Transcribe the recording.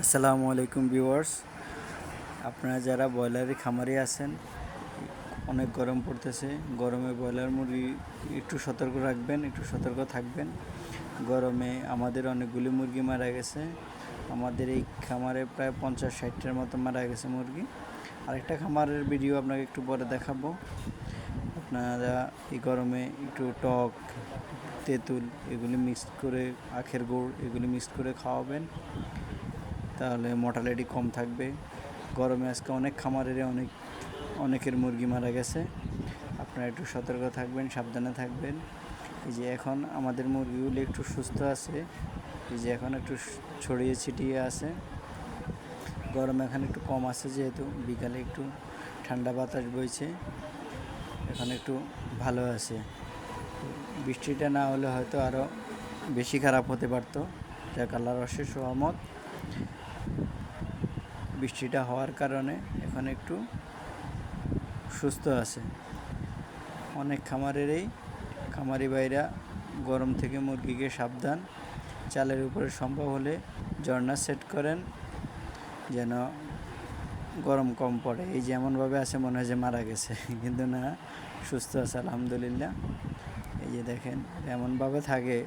আসসালামু আলাইকুম ভিউয়ার্স। আপনারা যারা ব্রয়লারের খামারে আছেন, অনেক গরম পড়তেছে। গরমে ব্রয়লার মুরগি একটু সতর্ক রাখবেন, একটু সতর্ক থাকবেন। গরমে আমাদের অনেকগুলি মুরগি মারা গেছে। আমাদের এই খামারে প্রায় 50-60টার মতো মারা গেছে মুরগি। আরেকটা খামারের ভিডিও আপনাকে একটু পরে দেখাবো। আপনারা এই গরমে একটু টক, তেঁতুল এগুলি মিক্সড করে, আখের গুড় এগুলি মিক্সড করে খাওয়াবেন, তাহলে মর্টালিটি কম থাকবে। গরমে আজকে অনেক খামারের অনেকের মুরগি মারা গেছে। আপনারা একটু সতর্ক থাকবেন, সাবধানে থাকবেন। এই যে এখন আমাদের মুরগিগুলি একটু সুস্থ আছে, এই যে এখন একটু ছড়িয়ে ছিটিয়ে আছে। গরম এখন একটু কম আছে, যেহেতু বিকালে একটু ঠান্ডা বাতাস বইছে, এখন একটু ভালো আছে। বৃষ্টিটা না হলে হয়তো আরও বেশি খারাপ হতে পারতো। যাক, আল্লাহর অশেষ রহমত, বৃষ্টিটা হওয়ার কারণে এখন একটু সুস্থ আছে। অনেক খামারি ভাইরা গরম থেকে মুরগিকে সাবধান। চালের উপরে সম্ভব হলে ঝর্ণা সেট করেন, যেন গরম কম পড়ে। এই যেমনভাবে আছে মনে হয় যে মারা গেছে, কিন্তু না, সুস্থ আছে আলহামদুলিল্লাহ। এই যে দেখেন, এমনভাবে থাকে